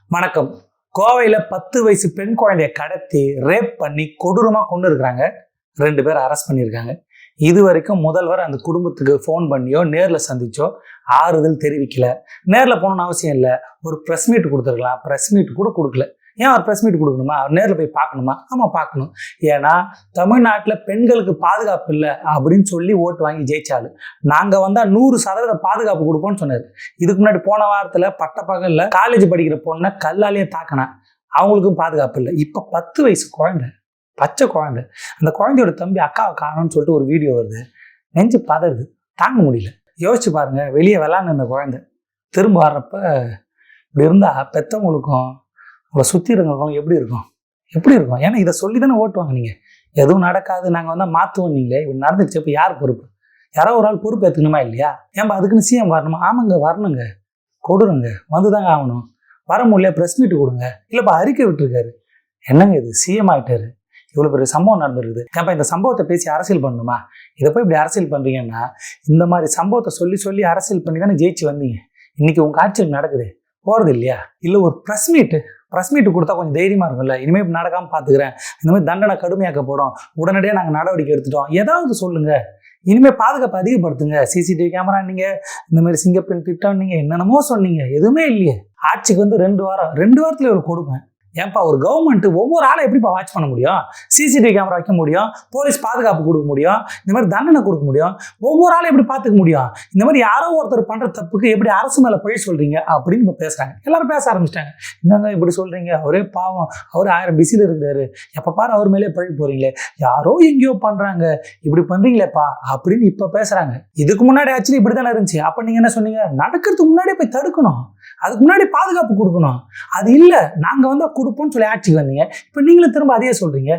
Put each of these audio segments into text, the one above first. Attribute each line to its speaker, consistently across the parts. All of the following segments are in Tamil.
Speaker 1: வணக்கம். கோவையில் 10 வயசு பெண் குழந்தைய கடத்தி ரேப் பண்ணி கொடூரமாக கொண்டு இருக்கிறாங்க. 2 பேர் அரெஸ்ட் பண்ணியிருக்காங்க. இது வரைக்கும் முதல்வர் அந்த குடும்பத்துக்கு ஃபோன் பண்ணியோ நேரில் சந்திச்சோ ஆறுதல் தெரிவிக்கல. நேரில் போகணும்னு அவசியம் இல்லை, ஒரு ப்ரெஸ் மீட் கொடுத்துருக்கலாம். ப்ரெஸ் மீட் கூட கொடுக்கல. ஏன் அவர் ப்ரெஸ் மீட் கொடுக்கணுமா? அவர் நேரில் போய் பார்க்கணுமா? ஆமாம், பார்க்கணும். ஏன்னா தமிழ்நாட்டில் பெண்களுக்கு பாதுகாப்பு இல்லை அப்படின்னு சொல்லி ஓட்டு வாங்கி ஜெயிச்சாலு. நாங்கள் வந்தால் 100% பாதுகாப்பு கொடுப்போம்னு சொன்னார். இதுக்கு முன்னாடி போன வாரத்தில் பட்டப்பகலில் காலேஜ் படிக்கிற பொண்ணை கல்லாலேயே தாக்கினேன், அவங்களுக்கும் பாதுகாப்பு இல்லை. இப்போ 10 வயசு குழந்தை, பச்சை குழந்தை, அந்த குழந்தையோட தம்பி அக்காவை காணோன்னு சொல்லிட்டு ஒரு வீடியோ வருது. நெஞ்சு பதறுது, தாங்க முடியல. யோசிச்சு பாருங்க, வெளியே விளாண்டு இந்த குழந்தை திரும்ப வர்றப்ப இப்படி இருந்தால் பெற்றவங்களுக்கும் உங்களை சுற்றி இருக்கிறவங்களும் எப்படி இருக்கும்? ஏன்னா இதை சொல்லி தானே ஓட்டுவாங்க. நீங்கள் எதுவும் நடக்காது, நாங்கள் வந்தால் மாற்றுவோம். நீங்களே இப்படி நடந்துச்சு, இப்போ யார் பொறுப்பு? யாரோ ஒரு ஆள் பொறுப்பு ஏற்றுக்கணுமா இல்லையா? ஏன்பா அதுக்குன்னு சிஎம் வரணுமா? ஆமாங்க, வரணுங்க, கொடுங்க, வந்து தாங்க ஆகணும். வர முடியல, ப்ரெஸ் மீட்டு கொடுங்க. இல்லைப்பா அறிக்கை விட்டுருக்காரு. என்னங்க இது, சிஎம் ஆகிட்டாரு, இவ்வளோ பெரிய சம்பவம் நடந்துருக்குது. ஏன்ப்பா இந்த சம்பவத்தை பேசி அரசியல் பண்ணணுமா? இதை போய் இப்படி அரசியல் பண்ணுறீங்கன்னா, இந்த மாதிரி சம்பவத்தை சொல்லி அரசியல் பண்ணி தானே ஜெயிச்சு வந்தீங்க. இன்னைக்கு உங்கள் ஆட்சியில் நடக்குது, போகிறது இல்லையா? இல்லை ஒரு ப்ரெஸ் மீட்டு கொடுத்தா கொஞ்சம் தைரியமாக இருக்கும்ல. இனிமேல் இப்படி நடக்காமல் பார்த்துக்கிறேன், இந்த மாதிரி தண்டனை கடுமையாக்க போடும், உடனடியாக நாங்கள் நடவடிக்கை எடுத்துட்டோம், ஏதாவது சொல்லுங்கள். இனிமேல் பாதுகாப்பு அதிகப்படுத்துங்க. சிசிடிவி கேமரா, நீங்கள் இந்த மாதிரி சிங்கப்பெண் திட்டம், நீங்கள் என்னென்னமோ சொன்னீங்க, எதுவுமே இல்லையே. ஆட்சிக்கு வந்து 2 வாரத்தில் ஒரு கொடுப்பேன். ஏன்பா ஒரு கவர்மெண்ட் ஒவ்வொரு ஆளை எப்படிப்பா வாட்ச் பண்ண முடியும்? சிசிடிவி கேமரா வைக்க முடியும், போலீஸ் பாதுகாப்பு கொடுக்க முடியும், இந்த மாதிரி தண்டனை கொடுக்க முடியும். ஒவ்வொரு ஆளும் எப்படி பார்த்துக்க முடியும்? இந்த மாதிரி யாரோ ஒருத்தர் பண்ணுற தப்புக்கு எப்படி அரசு மேலே பழி சொல்கிறீங்க அப்படின்னு இப்போ பேசுகிறாங்க. எல்லாரும் பேச ஆரம்பிச்சிட்டாங்க. என்னங்க இப்படி சொல்கிறீங்க? அவரே பாவம், அவர் 1000 பிஸியில் இருக்கிறாரு, எப்போ பாரு அவர் மேலே பழி போகிறீங்களே, யாரோ எங்கேயோ பண்ணுறாங்க, இப்படி பண்ணுறீங்களேப்பா அப்படின்னு இப்போ பேசுகிறாங்க. இதுக்கு முன்னாடி ஆக்சுவலி இப்படி தானே இருந்துச்சு. அப்போ நீங்கள் என்ன சொன்னீங்க? நடக்கிறதுக்கு முன்னாடியே போய் தடுக்கணும், அதுக்கு முன்னாடி பாதுகாப்பு கொடுக்கணும். அது இல்லை, நாங்கள் வந்து கொடுப்போம்னு சொல்லி ஆட்சிக்கு வந்தீங்க. இப்போ நீங்களும் திரும்ப அதையே சொல்றீங்க.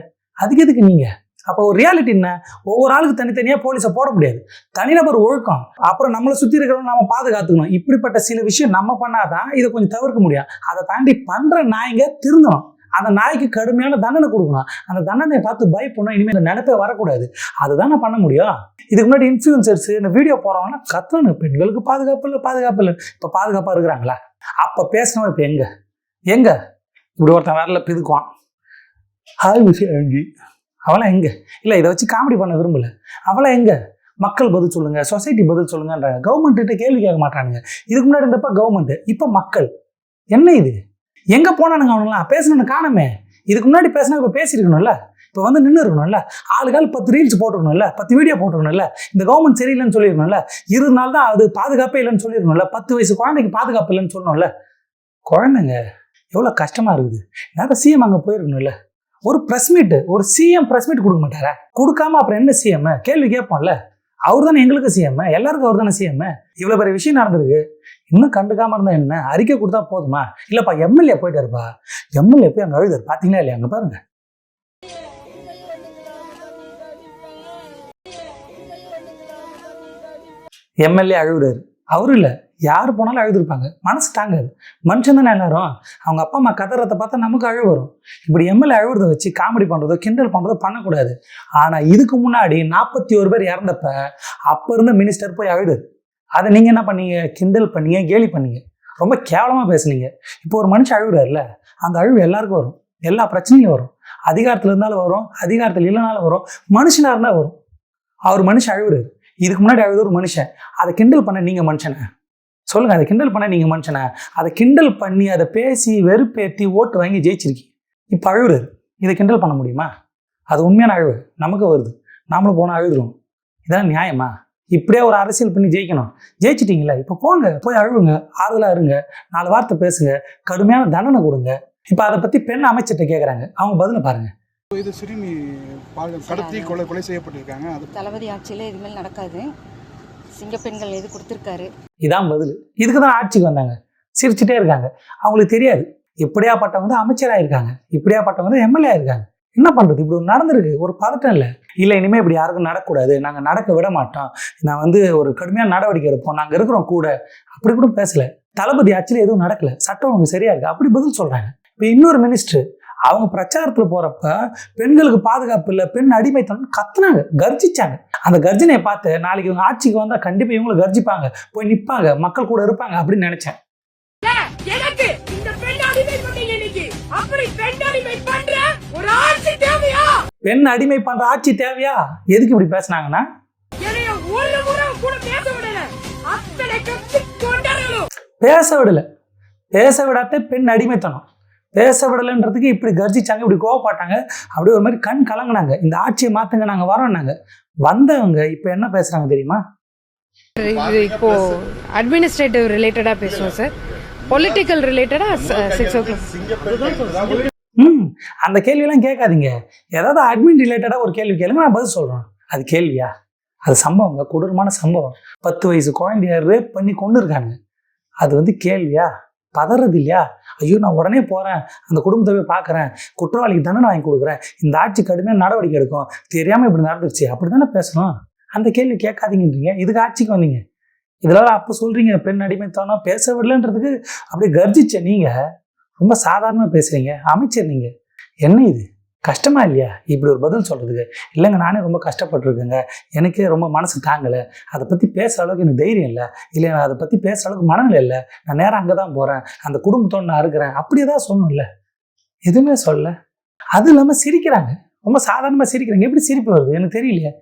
Speaker 1: அதுக்கு எதுக்கு நீங்க? அப்போ ஒரு ரியாலிட்டி என்ன? ஒவ்வொரு ஆளுக்கு தனித்தனியாக போலீஸை போட முடியாது. தனிநபர் ஒழுக்கம், அப்புறம் நம்மளை சுற்றி இருக்கிறவங்க நம்ம பாதுகாத்துக்கணும். இப்படிப்பட்ட சில விஷயம் நம்ம பண்ணாதான் இதை கொஞ்சம் தவிர்க்க முடியும். அதை தாண்டி பண்ற நாய்ங்க திருந்தணும். அந்த நாய்க்கு கடுமையான தண்டனை கொடுக்கணும். அந்த தண்டனை பார்த்து பயப்படணும். இனிமேல் இந்த நினைப்பே வரக்கூடாது. அதுதானே பண்ண முடியும். இதுக்கு முன்னாடி இன்ஃப்ளூயன்சர்ஸ் இந்த வீடியோ போறவங்கன்னா கத்தணும், பெண்களுக்கு பாதுகாப்பு இல்லை. இப்போ பாதுகாப்பாக இருக்கிறாங்களா? அப்போ பேசணும். இப்போ எங்க இப்படி ஒருத்தன் வரல பிதுக்குவான், ஹாய் விஷயம் அங்கி, அவளாம் எங்க? இல்லை, இதை வச்சு காமெடி பண்ண விரும்பல. அவளாம் எங்க? மக்கள் பதில் சொல்லுங்க, சொசைட்டி பதில் சொல்லுங்கன்றாங்க. கவர்மெண்ட்டு கேள்வி கேட்க மாட்டானுங்க. இதுக்கு முன்னாடி இருந்தப்ப கவர்மெண்ட், இப்போ மக்கள். என்ன இது? எங்க போனானுங்க அவனுங்களாம்? பேசணுன்னு காணமே. இதுக்கு முன்னாடி பேசினா இப்போ பேசியிருக்கணும்ல, இப்போ வந்து நின்று இருக்கணும்ல, ஆளுக்கால் 10 ரீல்ஸ் போட்டுருக்கணும்ல, 10 வீடியோ போட்டுருக்கணும்ல, இந்த கவர்மெண்ட் சரியில்லைன்னு சொல்லியிருக்கணும்ல, இருந்தால்தான் தான் அது பாதுகாப்பே இல்லைன்னு சொல்லியிருக்கணும்ல, 10 வயசு குழந்தைக்கு பாதுகாப்பு இல்லைன்னு சொல்லணும்ல. குழந்தைங்க எவ்வளோ கஷ்டமாக இருக்குது. நேரம் சிஎம் அங்கே போயிருக்கணும்ல. ஒரு ப்ரெஸ் மீட்டு, ஒரு சிஎம் ப்ரெஸ் மீட் கொடுக்க மாட்டாரா? கொடுக்காம அப்புறம் என்ன சிஎம்? கேள்வி கேட்போம்ல. அவர் தானே எங்களுக்கு சிஎம், எல்லாருக்கும் அவர் தானே சிஎம். இவ்வளோ பெரிய விஷயம் நடந்திருக்கு, இன்னும் கண்டுக்காமல் இருந்தால் என்ன? அறிக்கை கொடுத்தா போதுமா? இல்லைப்பா எம்எல்ஏ போயிட்டாருப்பா, எம்எல்ஏ போய் அங்கே அழுதாரு, பார்த்தீங்களா இல்லையா? அங்கே பாருங்க, எம்எல்ஏ அழுகுறாரு. அவரும் இல்லை, யார் போனாலும் அழுதுருப்பாங்க. மனசு தாங்காது. மனுஷன் தானே எல்லாரும். அவங்க அப்பா அம்மா கதறதை பார்த்தா நமக்கு அழுகு வரும். இப்படி எம்எல்ஏ அழுகுறதை வச்சு காமெடி பண்ணுறதோ கிண்டல் பண்ணுறதோ பண்ணக்கூடாது. ஆனால் இதுக்கு முன்னாடி 41 பேர் இறந்தப்ப அப்போ இருந்த மினிஸ்டர் போய் அழுதாரு. அதை நீங்கள் என்ன பண்ணீங்க? கிண்டல் பண்ணீங்க, கேலி பண்ணீங்க, ரொம்ப கேவலமாக பேசுனீங்க. இப்போ ஒரு மனுஷன் அழுகுறாருல, அந்த அழுகு எல்லாருக்கும் வரும், எல்லா பிரச்சனையும் வரும். அதிகாரத்தில் இருந்தாலும் வரும், அதிகாரத்தில் இல்லைனாலும் வரும், மனுஷனாக இருந்தால் வரும். அவர் மனுஷன் அழுகுறாரு. இதுக்கு முன்னாடி அழுது ஒரு மனுஷன், அதை கிண்டல் பண்ண நீங்கள் மனுஷனை சொல்லுங்க. அதை கிண்டல் பண்ண நீங்கள் மனுஷனை, அதை கிண்டல் பண்ணி அதை பேசி வெறுப்பேற்றி ஓட்டு வாங்கி ஜெயிச்சிருக்கீங்க. இப்போ அழுகுறாரு, இதை கிண்டல் பண்ண முடியுமா? அது உண்மையான அழுவு நமக்கு வருது, நாமளும் போனால் அழுதுருவோம். இதெல்லாம் நியாயமா? இப்படியே ஒரு அரசியல் பண்ணி ஜெயிக்கணும். ஜெயிச்சிட்டிங்களா, இப்போ போங்க, போய் அழுவுங்க, ஆறுதலாக இருங்க, 4 வார்த்தை பேசுங்க, கடுமையான தண்டனை கொடுங்க. இப்போ அதை பற்றி பெண் அமைச்சர்கிட்ட கேட்குறாங்க, அவங்க பதிலை பாருங்க.
Speaker 2: இது சிறுமி கடத்தி கொலை செய்யப்பட்டிருக்காங்க. அது
Speaker 3: தளபதி ஆட்சியில் இதுமாதிரி நடக்காது, சிங்கப்பெண்கள் எது கொடுத்துருக்காரு,
Speaker 1: இதான் பதில். இதுக்கு தான் ஆட்சிக்கு வந்தாங்க. சிரிச்சுட்டே இருக்காங்க. அவங்களுக்கு தெரியாது இப்படியாப்பட்டவங்க தான் அமைச்சராக இருக்காங்க, இப்படியாப்பட்டவங்க தான் எம்எல்ஏ இருக்காங்க. என்ன பண்ணுறது? இப்படி ஒரு நடந்திருக்கு, ஒரு பதட்டம் இல்லை இனிமேல் இப்படி யாருக்கும் நடக்கக்கூடாது, நாங்கள் நடக்க விட மாட்டோம், நான் வந்து ஒரு கடுமையான நடவடிக்கை எடுப்போம், நாங்கள் இருக்கிறோம் கூட, அப்படி கூட பேசலை. தளபதி ஆட்சியில் எதுவும் நடக்கலை, சட்டம் அவங்க சரியா இருக்கு, அப்படி பதில் சொல்கிறாங்க. இப்போ இன்னொரு மினிஸ்டர் அவங்க பிரச்சாரத்தில் போறப்ப பெண்களுக்கு பாதுகாப்பு இல்லை, பெண் அடிமைத்தனம் கத்துனாங்க, கர்ஜிச்சாங்க. அந்த கர்ஜனையை பார்த்து நாளைக்கு இவங்க ஆட்சிக்கு வந்தா கண்டிப்பா இவங்களும் கர்ஜிப்பாங்க, போய் நிற்பாங்க, மக்கள் கூட இருப்பாங்க அப்படின்னு நினைச்சேன். பெண் அடிமை பண்ற ஆட்சி தேவையா? எதுக்கு இப்படி பேசுனாங்கன்னா, பேச விடல, பேச விடாத பெண் அடிமைத்தனம், பேச விடலைன்றதுக்கு இப்படி கர்ஜிச்சாங்க, இப்படி கோவப்பட்டாங்க, அப்படியே ஒரு மாதிரி கண் கலங்கினாங்க. இந்த ஆட்சியை மாத்துங்க, நாங்க வரோம்னாங்க. வந்தவங்க இப்ப என்ன பேசுறாங்க தெரியுமா?
Speaker 4: இது இப்போ அட்மினிஸ்ட்ரேட்டிவ் ரிலேட்டடா பேசுவோம் சார். பொலிட்டிக்கல் ரிலேட்டடா 6 o'clock.
Speaker 1: அந்த கேள்வியெல்லாம் கேட்காதீங்க. ஏதாவது அட்மின் ரிலேட்டடா ஒரு கேள்வி கேளுங்க, நான் பதில் சொல்றேன். அது கேள்வியா? அது சம்பவங்க, கொடூரமான சம்பவம். 10 வயசு குழந்தைய ரேப் பண்ணி கொண்டு இருக்காங்க. அது வந்து கேள்வியா? பதறது இல்லையா? ஐயோ நான் உடனே போறேன், அந்த குடும்பத்தை போய் பார்க்குறேன், குற்றவாளிக்கு தண்டனை வாங்கி கொடுக்குறேன், இந்த ஆட்சி கடுமையாக நடவடிக்கை எடுக்கும், தெரியாமல் இப்படி நடந்துருச்சு, அப்படி தானே பேசணும். அந்த கேள்வி கேட்காதீங்கன்றீங்க. இதுக்கு ஆட்சிக்கு வந்தீங்க, இதெல்லாம் அப்போ சொல்றீங்க பெண் அடிமைத்தனம் பேச விடலன்றதுக்கு அப்படியே கர்ஜிச்ச நீங்க ரொம்ப சாதாரணமாக பேசுறீங்க. அமைச்சர் நீங்க, என்ன இது கஷ்டமா இல்லையா இப்படி ஒரு பதில் சொல்றதுக்கு? இல்லைங்க நானே ரொம்ப கஷ்டப்பட்டுருக்கேங்க, எனக்கே ரொம்ப மனசு தாங்கலை, அதை பற்றி பேசுகிற அளவுக்கு எனக்கு தைரியம் இல்லை, இல்லை நான் அதை பற்றி பேசுகிற அளவுக்கு மனநிலை இல்லை, நான் நேரம் அங்கே தான் போகிறேன், அந்த குடும்பத்தோடு நான் இருக்கிறேன், அப்படியே தான் சொல்லணும்ல. எதுவுமே சொல்ல. அது இல்லாமல் சிரிக்கிறாங்க, ரொம்ப சாதாரணமாக சிரிக்கிறாங்க. எப்படி சிரிப்பு வருது எனக்கு தெரியலையே.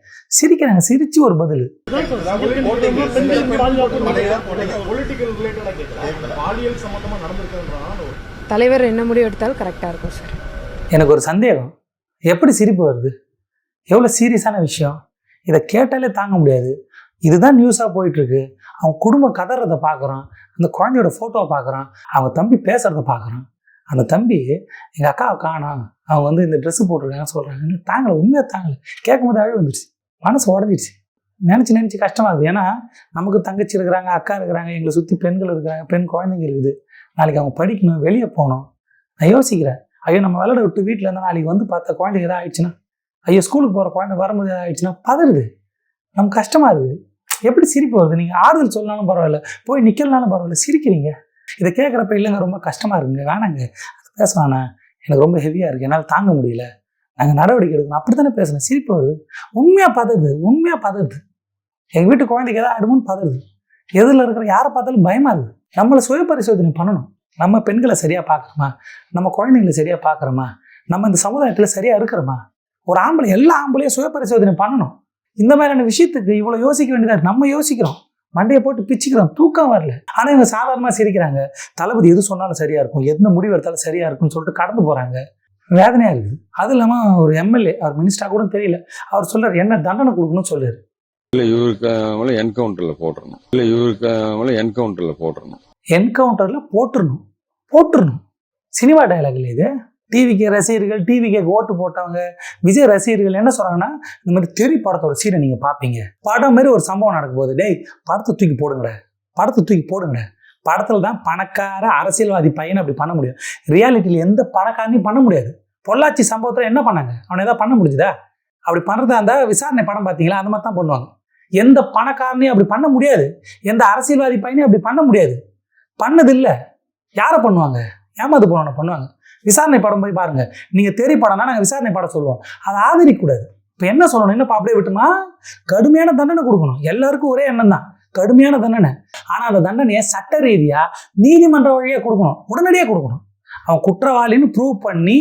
Speaker 1: சிரிக்கிறாங்க, சிரிச்சு ஒரு பதில்.
Speaker 4: தலைவர் என்ன முடிவு எடுத்தாலும் கரெக்டா இருக்கும் சார்.
Speaker 1: எனக்கு ஒரு சந்தேகம், எப்படி சிரிப்பு வருது? எவ்வளோ சீரியஸான விஷயம், இதை கேட்டாலே தாங்க முடியாது. இதுதான் நியூஸாக போயிட்டுருக்கு. அவங்க குடும்பம் கதறதை பார்க்குறோம், அந்த குழந்தையோட ஃபோட்டோவை பார்க்குறோம், அவங்க தம்பி பேசுகிறத பார்க்குறோம். அந்த தம்பி எங்கள் அக்காவை காணோம், அவங்க வந்து இந்த ட்ரெஸ்ஸு போட்டிருக்காங்கன்னு சொல்கிறாங்க. தாங்கலை, உண்மையாக தாங்கலை. கேட்கும் போது அழகு வந்துடுச்சு, மனசு உடஞ்சிடுச்சு. நினச்சி கஷ்டமாக இருக்குது. ஏன்னா நமக்கு தங்கச்சி இருக்கிறாங்க, அக்கா இருக்கிறாங்க, எங்களை சுற்றி பெண்கள் இருக்கிறாங்க, பெண் குழந்தைங்க இருக்குது. நாளைக்கு அவங்க படிக்கணும், வெளியே போகணும். நான் யோசிக்கிறேன், ஐயோ நம்ம விளையாட விட்டு வீட்டில் இருந்தால் நாளைக்கு வந்து பார்த்தா குழந்தைங்க எதாவது ஆயிடுச்சுன்னா, ஐயோ ஸ்கூலுக்கு போகிற குழந்தை வரும்போது எதாவது ஆயிடுச்சுன்னா பதறுது, நமக்கு கஷ்டமாக இருக்குது. எப்படி சிரிப்பு வருது? நீங்கள் ஆறுதல் சொல்லனாலும் பரவாயில்ல, போய் நிற்கலனாலும் பரவாயில்ல, சிரிக்கிறீங்க. இதை கேட்குறப்ப இல்லைங்க ரொம்ப கஷ்டமாக இருக்குங்க, வேணாங்க அது பேசுவானே, எனக்கு ரொம்ப ஹெவியாக இருக்குது, என்னால் தாங்க முடியல, நாங்கள் நடவடிக்கை எடுக்கணும், அப்படி தானே பேசுகிறேன். சிரிப்பு வருது, உண்மையாக பதறுது. எங்கள் வீட்டு குழந்தைக்கு எதாவது ஆயிடுமோன்னு பதறுது. எதில் இருக்கிற யாரை பார்த்தாலும் பயமாக இருக்குது. நம்மளை சுய பரிசோதனை பண்ணணும். நம்ம பெண்களை சரியாக பார்க்குறோமா, நம்ம குழந்தைங்களை சரியாக பார்க்குறோமா, நம்ம இந்த சமுதாயத்தில் சரியாக இருக்கிறோமா? ஒரு ஆம்பளை, எல்லா ஆம்பளையும் சுய பரிசோதனை பண்ணணும். இந்த மாதிரியான விஷயத்துக்கு இவ்வளோ யோசிக்க வேண்டியதாக நம்ம யோசிக்கிறோம், மண்டையை போட்டு பிச்சுக்கிறோம், தூக்கம் வரல. ஆனால் இவங்க சாதாரணமாக சிரிக்கிறாங்க. தளபதி எது சொன்னாலும் சரியாக இருக்கும், எந்த முடிவு எடுத்தாலும் சரியாக இருக்கும்னு சொல்லிட்டு கடந்து போகிறாங்க. வேதனையாக இருக்குது. அது இல்லாமல் ஒரு எம்எல்ஏ, அவர் மினிஸ்டராக கூட தெரியல, அவர் சொல்கிறார் என்ன தண்டனை கொடுக்கணும்னு சொல்லுறாரு.
Speaker 5: இல்லை இவருக்கு மேலே என்கவுண்டரில் போட்டுடணும்.
Speaker 1: என்கவுண்டரில் போட்டுடணும். சினிமா டயலாக் இல்லை இது. டிவிக்கு ரசிகர்கள், டிவிக்கு ஓட்டு போட்டவங்க, விஜய் ரசிகர்கள் என்ன சொல்கிறாங்கன்னா, இந்த மாதிரி தெரி படத்தோட சீனை நீங்கள் பார்ப்பீங்க, படம் மாதிரி ஒரு சம்பவம் நடக்கும் போது, டேய் படத்தை தூக்கி போடுங்கடா. படத்தில் தான் பணக்கார அரசியல்வாதி பையனை அப்படி பண்ண முடியும். ரியாலிட்டியில் எந்த பணக்காரனையும் பண்ண முடியாது. பொள்ளாச்சி சம்பவத்தில் என்ன பண்ணாங்க? அவனை எதாவது பண்ண முடிஞ்சுதா? அப்படி பண்ணுறதா இருந்தால் விசாரணை படம் பார்த்தீங்களா, அந்த மாதிரி தான் பண்ணுவாங்க. எந்த பணக்காரனையும் அப்படி பண்ண முடியாது, எந்த அரசியல்வாதி பையனையும் அப்படி பண்ண முடியாது. பண்ணது இல்லை. யாரை பண்ணுவாங்க? ஏமாந்து போனவனை பண்ணுவாங்க. விசாரணை படம் போய் பாருங்க. நீங்கள் தெரி படம்னா நாங்கள் விசாரணை படம் சொல்லுவோம், அதை ஆதரிக்கக்கூடாது. இப்போ என்ன சொல்லணும், என்னப்பா அப்படியே விட்டுமா, கடுமையான தண்டனை கொடுக்கணும். எல்லாருக்கும் ஒரே எண்ணம் தான், கடுமையான தண்டனை. ஆனால் அந்த தண்டனையை சட்ட ரீதியாக நீதிமன்ற வழியாக கொடுக்கணும், உடனடியாக கொடுக்கணும். அவன் குற்றவாளின்னு ப்ரூவ் பண்ணி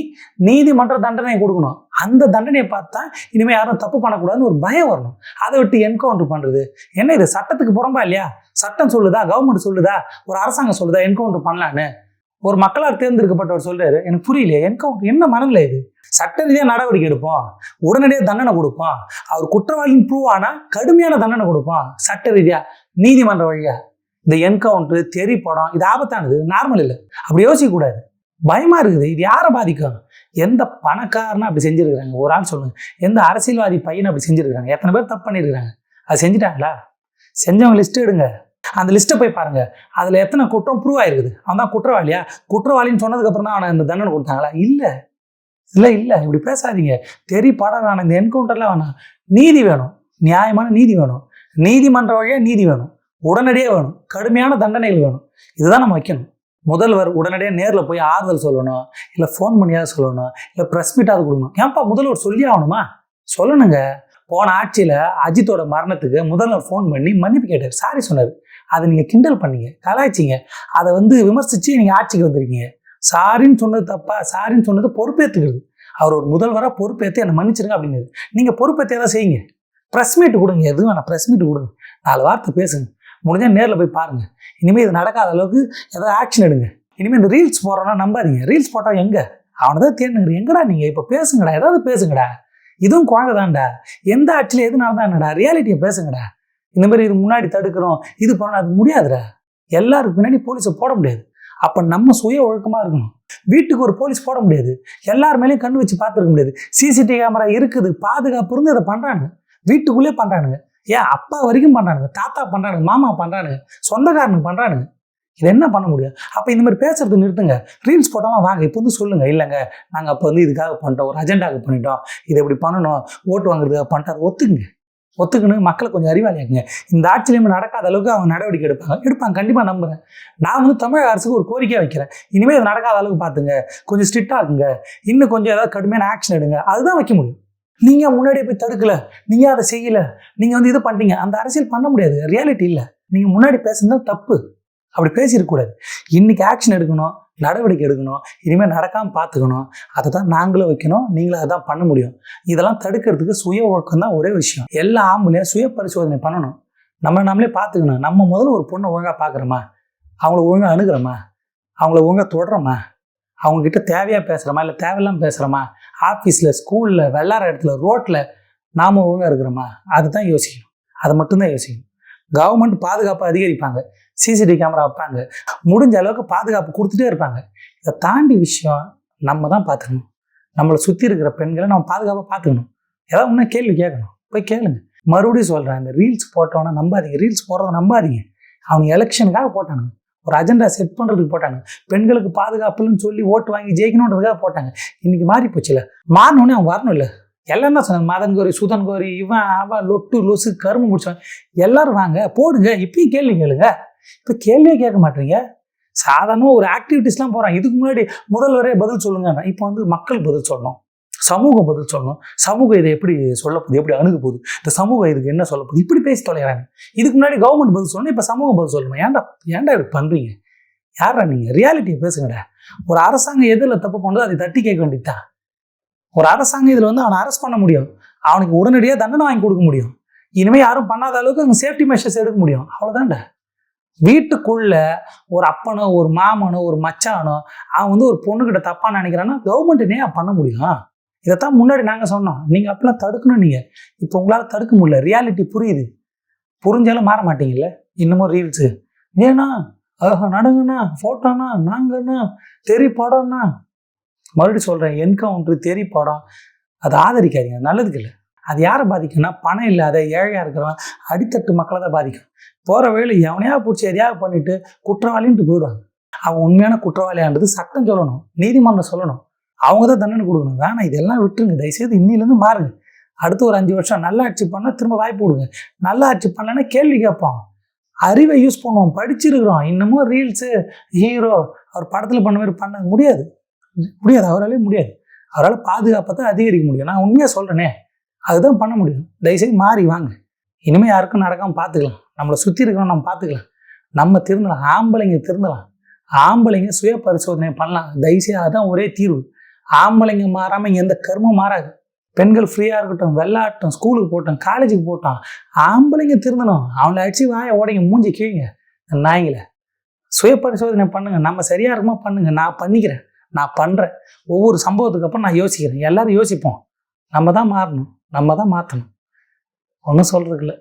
Speaker 1: நீதிமன்ற தண்டனையை கொடுக்கணும். அந்த தண்டனையை பார்த்தா இனிமேல் யாரும் தப்பு பண்ணக்கூடாதுன்னு ஒரு பயம் வரணும். அதை விட்டு என்கவுண்டர் பண்ணுறது என்ன இது? சட்டத்துக்கு புறம்பா இல்லையா? சட்டம் சொல்லுதா, கவர்மெண்ட் சொல்லுதா, ஒரு அரசாங்கம் சொல்லுதா என்கவுண்டர் பண்ணலான்னு? ஒரு மக்களால் தேர்ந்தெடுக்கப்பட்டவர் சொல்றாரு, எனக்கு புரியலையே என்கவுண்டர் என்ன மனநிலை இது? சட்ட ரீதியாக நடவடிக்கை எடுப்போம், உடனடியாக தண்டனை கொடுப்போம், அவர் குற்றவாளின்னு ப்ரூவ் ஆனால் கடுமையான தண்டனை கொடுப்போம் சட்ட ரீதியாக நீதிமன்ற வழியா. இந்த என்கவுண்டர் தெரி படம் இது ஆபத்தானது, நார்மல் இல்லை. அப்படி யோசிக்கக்கூடாது. பயமா இருக்குது. இது யாரை பாதிக்கும்? எந்த பணக்காரனா அப்படி செஞ்சிருக்கிறாங்க? ஒரு ஆள் சொல்லுங்க, எந்த அரசியல்வாதி பையனை அப்படி செஞ்சிருக்காங்க? எத்தனை பேர் தப்பு பண்ணியிருக்கிறாங்க? அது செஞ்சுட்டாங்களா? செஞ்சவங்க லிஸ்ட் எடுங்க, அந்த லிஸ்ட்டை போய் பாருங்க, அதில் எத்தனை குற்றம் ப்ரூவ் ஆயிருக்குது. அவன் தான் குற்றவாளியா? குற்றவாளின்னு சொன்னதுக்கு அப்புறம் தான் அவனை இந்த தண்டனை கொடுத்தாங்களா? இல்லை. இப்படி பேசாதீங்க. தெரி படம் வேணாம், இந்த என்கவுண்டர்லாம் வேணாம். நீதி வேணும், நியாயமான நீதி வேணும், நீதிமன்ற வழியாக நீதி வேணும், உடனடியாக வேணும், கடுமையான தண்டனைகள் வேணும். இதுதான் நம்ம வைக்கணும். முதல்வர் உடனடியாக நேரில் போய் ஆறுதல் சொல்லணும், இல்லை ஃபோன் பண்ணியாவது சொல்லணும், இல்லை ப்ரெஸ் மீட்டாவது கொடுக்கணும். ஏன்ப்பா முதல்வர் சொல்லி ஆகணுமா? சொல்லணுங்க. போன ஆட்சியில் அஜித்தோட மரணத்துக்கு முதல்வர் ஃபோன் பண்ணி மன்னிப்பு கேட்டார், சாரி சொன்னார். அதை நீங்கள் கிண்டல் பண்ணீங்க, கலாய்ச்சிங்க, அதை வந்து விமர்சித்து நீங்கள் ஆட்சிக்கு வந்திருக்கீங்க. சாரின்னு சொன்னது தப்பா, சாரின்னு சொன்னது பொறுப்பேற்றுக்கிறது. அவர் ஒரு முதல்வராக பொறுப்பேற்று என்னை மன்னிச்சிருங்க அப்படின்னு. நீங்கள் பொறுப்பேற்றி எதாவது செய்யுங்க. ப்ரெஸ் மீட் கொடுங்க, எதுவும் வேணாம், ப்ரெஸ் மீட் கொடுங்க, 4 வார்த்தை பேசுங்க, முடிஞ்சால் நேரில் போய் பாருங்கள். இனிமேல் இது நடக்காத அளவுக்கு ஏதாவது ஆக்ஷன் எடுங்க. இனிமேல் இந்த ரீல்ஸ் போடுறோன்னா நம்பாதீங்க. ரீல்ஸ் போட்டால் எங்கே அவனை தான் தேர்ந்துங்க. எங்கடா நீங்கள் இப்போ பேசுங்கடா, ஏதாவது பேசுங்கடா, இதுவும் குழந்தை தான்டா, எந்த ஆட்சியில் எது நடந்தா என்னடா, ரியாலிட்டியை பேசுங்கடா. இந்த மாதிரி இது முன்னாடி தடுக்கிறோம், இது பண்ணணும், அது முடியாதுடா. எல்லாருக்கு பின்னாடி போலீஸை போட முடியாது. அப்போ நம்ம சுய ஒழுக்கமாக இருக்கணும். வீட்டுக்கு ஒரு போலீஸ் போட முடியாது, எல்லார் மேலேயும் கண்ணு வச்சு பார்த்துருக்க முடியாது. சிசிடிவி கேமரா இருக்குது, பாதுகாப்பு இருந்து அதை பண்ணுறாங்க, வீட்டுக்குள்ளே பண்ணுறானுங்க. ஏன் அப்பா வரைக்கும் பண்ணுறானுங்க, தாத்தா பண்ணுறானுங்க, மாமா பண்ணுறானுங்க, சொந்தக்காரனுக்கு பண்ணுறானுங்க. இது என்ன பண்ண முடியும்? அப்போ இந்த மாதிரி பேசுறது நிறுத்துங்க. ரீல்ஸ் போட்டாமல் வாங்க, இப்போ வந்து சொல்லுங்கள், இல்லைங்க நாங்கள் அப்போ வந்து இதுக்காக பண்ணிட்டோம், ஒரு அஜெண்டாவுக்கு பண்ணிட்டோம், இதை எப்படி பண்ணணும், ஓட்டு வாங்குறதுக்காக பண்ணிட்டோம், ஒத்துக்குன்னு மக்களை கொஞ்சம் அறிவாளியாக்குங்க. இந்த ஆட்சியிலேயுமே நடக்காத அளவுக்கு அவங்க நடவடிக்கை எடுப்பாங்க கண்டிப்பாக நம்புகிறேன். நான் வந்து தமிழக அரசுக்கு ஒரு கோரிக்கையாக வைக்கிறேன். இனிமேல் இது நடக்காத அளவுக்கு பார்த்துங்க, கொஞ்சம் ஸ்ட்ரிக்டாக இருக்குங்க, இன்னும் கொஞ்சம் ஏதாவது கடுமையான ஆக்ஷன் எடுங்க. அதுதான் வைக்க முடியும். நீங்கள் முன்னாடியே போய் தடுக்கலை, நீங்கள் அதை செய்யலை, நீங்கள் வந்து இது பண்ணிட்டீங்க, அந்த அரசியல் பண்ண முடியாது. ரியாலிட்டி இல்லை. நீங்கள் முன்னாடி பேசுனது தப்பு, அப்படி பேசியிருக்கக்கூடாது. இன்றைக்கி ஆக்ஷன் எடுக்கணும், நடவடிக்கை எடுக்கணும், இனிமேல் நடக்காமல் பார்த்துக்கணும். அதை தான் நாங்களும் வைக்கணும், நீங்களும் அதை தான் பண்ண முடியும். இதெல்லாம் தடுக்கிறதுக்கு சுய ஒழுக்கம் தான் ஒரே விஷயம். எல்லா ஆம்பளையும் சுய பரிசோதனை பண்ணணும், நம்மளே பார்த்துக்கணும். நம்ம முதல்ல ஒரு பொண்ணை ஒழுங்காக பார்க்குறோமா, அவங்கள ஒழுங்காக அணுகிறோமா, அவங்கள ஒழுங்காக தொடுறோமா, அவங்கக்கிட்ட தேவையாக பேசுகிறோமா இல்லை தேவையில்லாமல் பேசுகிறோமா, ஆஃபீஸில், ஸ்கூலில், வெள்ளார இடத்துல, ரோட்டில் நாம் ஒழுங்காக இருக்கிறோமா, அதை தான் யோசிக்கணும். அதை மட்டும்தான் யோசிக்கணும். கவர்மெண்ட் பாதுகாப்பு அதிகரிப்பாங்க, சிசிடிவி கேமரா வைப்பாங்க, முடிஞ்ச அளவுக்கு பாதுகாப்பு கொடுத்துட்டே இருப்பாங்க. இதை தாண்டி விஷயம் நம்ம தான் பார்த்துக்கணும். நம்மளை சுற்றி இருக்கிற பெண்களை நம்ம பாதுகாப்பாக பார்த்துக்கணும். ஏதாவது இன்னும் கேள்வி கேட்கணும், போய் கேளுங்க. மறுபடியும் சொல்கிறேன், இந்த ரீல்ஸ் போட்டோன்னா நம்பாதீங்க, ரீல்ஸ் போடுறத நம்பாதீங்க. அவங்க எலெக்ஷனுக்காக போட்டானுங்க, ஒரு அஜெண்டா செட் பண்ணுறதுக்கு போட்டாங்க, பெண்களுக்கு பாதுகாப்புன்னு சொல்லி ஓட்டு வாங்கி ஜெயிக்கணுன்றதுக்காக போட்டாங்க. இன்றைக்கி மாறி போச்சுல, மாறினோடனே அவங்க வரணும் இல்லை. எல்லாம் தான் சொன்னாங்க, மதன் கோரி, சுதன் கோரி, இவன் அவன், லொட்டு லொசு, கரும்பு முடிச்சாங்க, எல்லாரும் வாங்க போடுங்க. இப்பயும் கேள்வி கேளுங்க. இப்போ கேள்வியே கேட்க மாட்டீங்க. சாதாரணமாக ஒரு ஆக்டிவிட்டிஸ்லாம் போகிறாங்க. இதுக்கு முன்னாடி முதல்வரே பதில் சொல்லுங்க, இப்போ வந்து மக்கள் பதில் சொல்லணும், சமூகம் பதில் சொல்லணும். சமூகம் இதை எப்படி சொல்ல போகுது, எப்படி அணுக போகுது, இந்த சமூகம் இதுக்கு என்ன சொல்ல போகுது, இப்படி பேசி தொலைகிறாங்க. இதுக்கு முன்னாடி கவர்மெண்ட் பதில் சொல்லணும், இப்போ சமூகம் பதில் சொல்லணும். ஏன்டா இப்படி பண்ணுறீங்க? யாரா நீங்கள்? ரியாலிட்டியை பேசுங்கடா. ஒரு அரசாங்கம் எதில் தப்பு பண்ணுறதோ அதை தட்டி கேட்க வேண்டியதுதான். ஒரு அரசாங்கம் இதில் வந்து அவனை அரெஸ்ட் பண்ண முடியும், அவனுக்கு உடனடியாக தண்டனை வாங்கி கொடுக்க முடியும், இனிமேல் யாரும் பண்ணாத அளவுக்கு அவங்க சேஃப்டி மெஷர்ஸ் எடுக்க முடியும். அவ்வளோதான்டா. வீட்டுக்குள்ள ஒரு அப்பனோ, ஒரு மாமனோ, ஒரு மச்சானோ அவன் வந்து ஒரு பொண்ணுக்கிட்ட தப்பாக நினைக்கிறான்னா கவர்மெண்ட்டுனே பண்ண முடியும். இதைத்தான் முன்னாடி நாங்கள் சொன்னோம். நீங்கள் அப்பெல்லாம் தடுக்கணும். நீங்கள் இப்போ உங்களால் தடுக்க முடியல. ரியாலிட்டி புரியுது, புரிஞ்சாலும் மாற மாட்டீங்கல்ல. இன்னமும் ரீல்ஸு ஏன்னா நடங்கண்ணா, ஃபோட்டோண்ணா, நாங்கண்ணா, தெரி படம்னா. மறுபடியும் சொல்கிறேன், என்கவுண்ட்ரு, தெரி படம், அதை ஆதரிக்காதீங்க, நல்லதுக்கு இல்லை. அது யாரை பாதிக்கும்னா பணம் இல்லாத ஏழையாக இருக்கிறவன் அடித்தட்டு மக்களை தான் பாதிக்கும். போகிற வழியில் எவனையாக பிடிச்சி எதையாவது பண்ணிவிட்டு குற்றவாளின்ட்டு போயிடுவாங்க. அவன் உண்மையான குற்றவாளியானது சட்டம் சொல்லணும், நீதிமன்றம் சொல்லணும், அவங்க தான் தண்டனை கொடுக்கணும். வேணாம், இதெல்லாம் விட்டுருங்க தயவுசெய்து. இன்னிலேருந்து மாறுங்க. அடுத்து ஒரு 5 வருஷம் நல்ல ஆட்சி பண்ணால் திரும்ப வாய்ப்பு கொடுங்க. நல்ல ஆட்சி பண்ணலன்னா கேள்வி கேட்போம், அறிவை யூஸ் பண்ணுவோம், படிச்சிருக்கிறோம். இன்னமும் ரீல்ஸு, ஹீரோ அவர் படத்தில் பண்ண மாதிரி பண்ண முடியாது, அவராலே முடியாது. அவரால் பாதுகாப்பை தான் அதிகரிக்க முடியும். நான் உண்மையாக சொல்கிறேனே, அதுதான் பண்ண முடியும். தயவுசெய்து மாறி வாங்க. இனிமேல் யாருக்கும் நடக்காமல் பார்த்துக்கலாம். நம்மளை சுற்றி இருக்கிறோம், நம்ம பார்த்துக்கலாம். நம்ம திருந்தலாம், ஆம்பளைங்க திருந்தலாம். ஆம்பளைங்க சுய பரிசோதனை பண்ணலாம். தயவுசெய்து அதுதான் ஒரே தீர்வு. ஆம்பளைங்க மாறாமல் எந்த கர்மம் மாறாது. பெண்கள் ஃப்ரீயாக இருக்கட்டும், வெள்ளாட்டம், ஸ்கூலுக்கு போட்டோம், காலேஜுக்கு போட்டோம், ஆம்பளைங்க திருந்தணும். அவனை அடிச்சு வாய உடைங்க, மூஞ்சி கீழங்க நாய்களை. சுய பரிசோதனை பண்ணுங்கள். நம்ம சரியாக இருக்குமா பண்ணுங்கள். நான் பண்ணிக்கிறேன், நான் பண்ணுறேன். ஒவ்வொரு சம்பவத்துக்கு அப்புறம் நான் யோசிக்கிறேன். எல்லோரும் யோசிப்போம். நம்ம தான் மாறணும், நம்ம தான் மாற்றணும். ஒன்றும் சொல்கிறதுக்கு இல்லை.